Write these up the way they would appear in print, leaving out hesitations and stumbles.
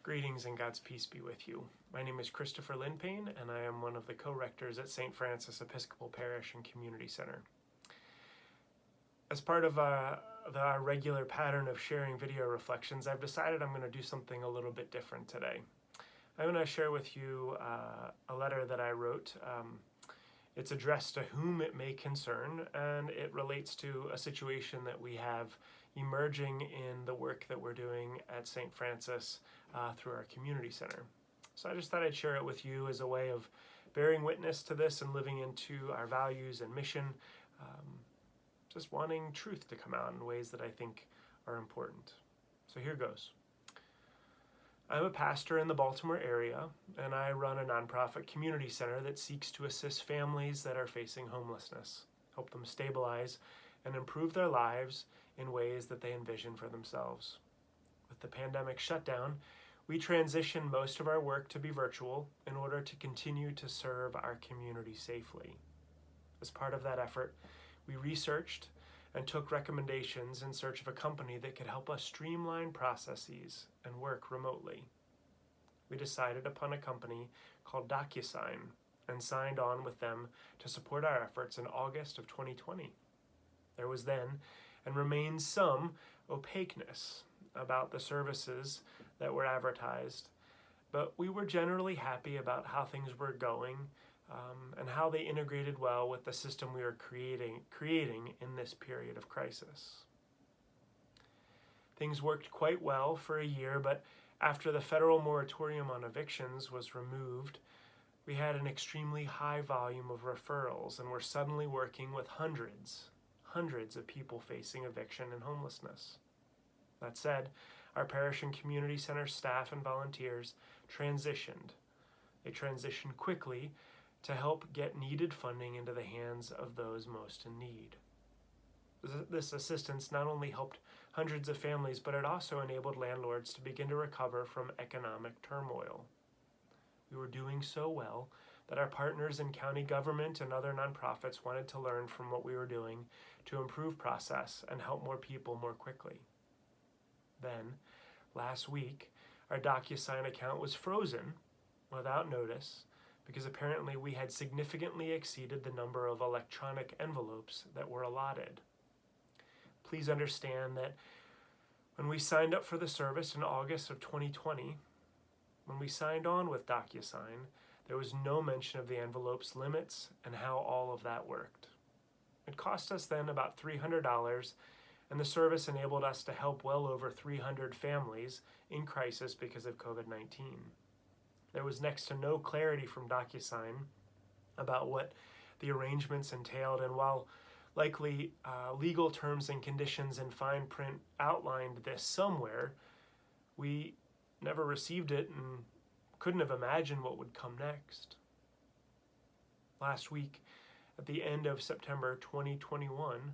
Greetings and God's peace be with you. My name is Kristofer Lindh-Payne, and I am one of the co-rectors at St. Francis Episcopal Parish and Community Center. As part of our regular pattern of sharing video reflections, I've decided I'm going to do something a little bit different today. I'm going to share with you a letter that I wrote. It's addressed to whom it may concern, and it relates to a situation that we have emerging in the work that we're doing at St. Francis through our community center. So I just thought I'd share it with you as a way of bearing witness to this and living into our values and mission, just wanting truth to come out in ways that I think are important. So here goes. I'm a pastor in the Baltimore area, and I run a nonprofit community center that seeks to assist families that are facing homelessness, help them stabilize and improve their lives in ways that they envision for themselves. With the pandemic shutdown, we transitioned most of our work to be virtual in order to continue to serve our community safely. As part of that effort, we researched and took recommendations in search of a company that could help us streamline processes and work remotely. We decided upon a company called DocuSign and signed on with them to support our efforts in August of 2020. There was then and remains some opaqueness about the services that were advertised, but we were generally happy about how things were going and how they integrated well with the system we were creating in this period of crisis. Things worked quite well for a year, but after the federal moratorium on evictions was removed, we had an extremely high volume of referrals and were suddenly working with hundreds of people facing eviction and homelessness. That said, our parish and community center staff and volunteers transitioned. They transitioned quickly to help get needed funding into the hands of those most in need. This assistance not only helped hundreds of families, but it also enabled landlords to begin to recover from economic turmoil. We were doing so well that our partners in county government and other nonprofits wanted to learn from what we were doing to improve process and help more people more quickly. Then, last week, our DocuSign account was frozen without notice because apparently we had significantly exceeded the number of electronic envelopes that were allotted. Please understand that when we signed up for the service in August of 2020, when we signed on with DocuSign, there was no mention of the envelope's limits and how all of that worked. It cost us then about $300, and the service enabled us to help well over 300 families in crisis because of COVID-19. There was next to no clarity from DocuSign about what the arrangements entailed, and while likely legal terms and conditions in fine print outlined this somewhere, we never received it and couldn't have imagined what would come next. Last week, at the end of September 2021,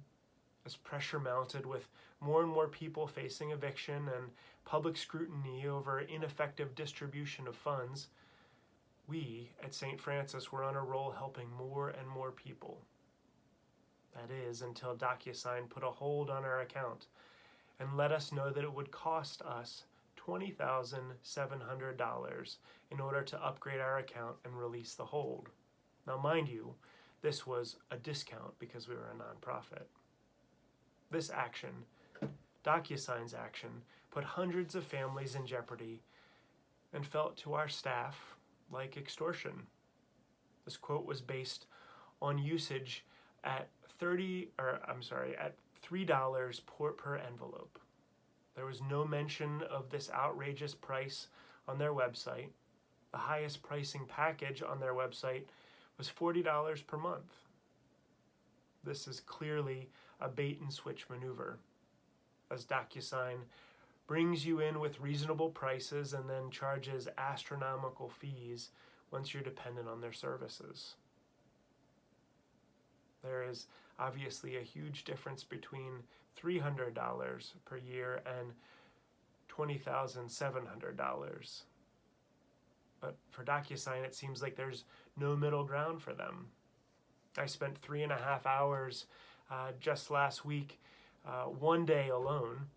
as pressure mounted with more and more people facing eviction and public scrutiny over ineffective distribution of funds, we at St. Francis were on a roll helping more and more people. That is, until DocuSign put a hold on our account and let us know that it would cost us $20,700 in order to upgrade our account and release the hold. Now, mind you, this was a discount because we were a nonprofit. This action, DocuSign's action, put hundreds of families in jeopardy and felt to our staff like extortion. This quote was based on usage at $3 per envelope. There was no mention of this outrageous price on their website. The highest pricing package on their website was $40 per month. This is clearly a bait and switch maneuver, as DocuSign brings you in with reasonable prices and then charges astronomical fees once you're dependent on their services. There is obviously a huge difference between $300 per year and $20,700. But for DocuSign, it seems like there's no middle ground for them. I spent 3.5 hours just last week, one day alone,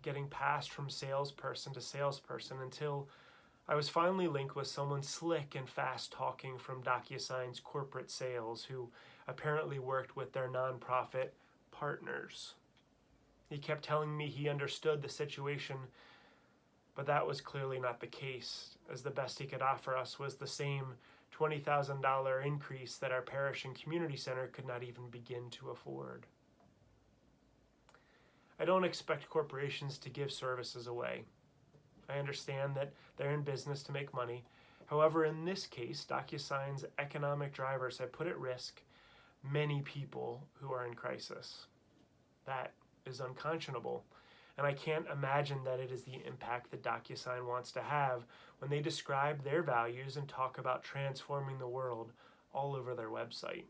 getting passed from salesperson to salesperson until I was finally linked with someone slick and fast-talking from DocuSign's corporate sales who apparently worked with their nonprofit partners. He kept telling me he understood the situation, but that was clearly not the case, as the best he could offer us was the same $20,000 increase that our parish and community center could not even begin to afford. I don't expect corporations to give services away. I understand that they're in business to make money. However, in this case, DocuSign's economic drivers have put at risk many people who are in crisis. That is unconscionable, and I can't imagine that it is the impact that DocuSign wants to have when they describe their values and talk about transforming the world all over their website.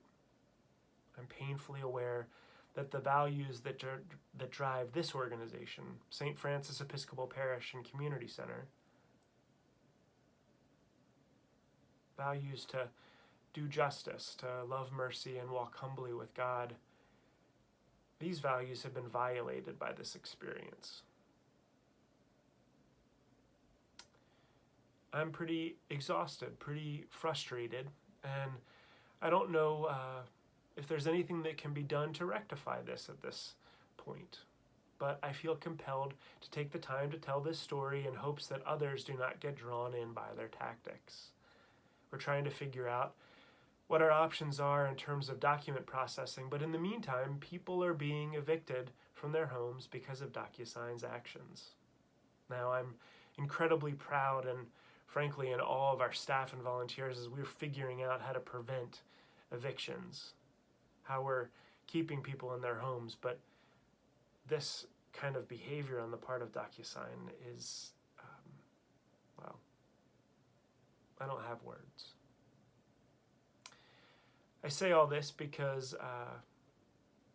I'm painfully aware that the values that drive this organization, St. Francis Episcopal Parish and Community Center, values to do justice, to love mercy, and walk humbly with God, these values have been violated by this experience. I'm pretty exhausted, pretty frustrated, and I don't know if there's anything that can be done to rectify this at this point. But I feel compelled to take the time to tell this story in hopes that others do not get drawn in by their tactics. We're trying to figure out what our options are in terms of document processing, but in the meantime, people are being evicted from their homes because of DocuSign's actions. Now, I'm incredibly proud and frankly in awe of our staff and volunteers as we're figuring out how to prevent evictions, how we're keeping people in their homes, but this kind of behavior on the part of DocuSign is, well, I don't have words. I say all this because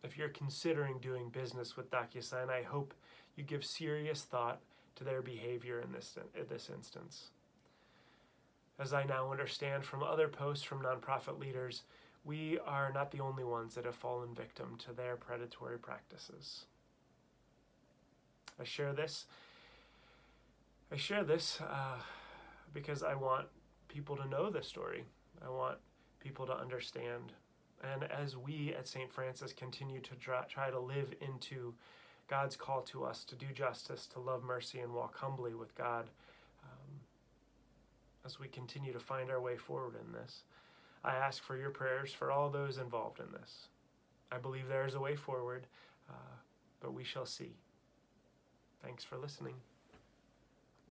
if you're considering doing business with DocuSign, I hope you give serious thought to their behavior in this instance. As I now understand from other posts from nonprofit leaders, we are not the only ones that have fallen victim to their predatory practices. I share this because I want people to know this story. I want people to understand. And as we at St. Francis continue to try to live into God's call to us to do justice, to love mercy, and walk humbly with God, as we continue to find our way forward in this, I ask for your prayers for all those involved in this. I believe there is a way forward, but we shall see. Thanks for listening.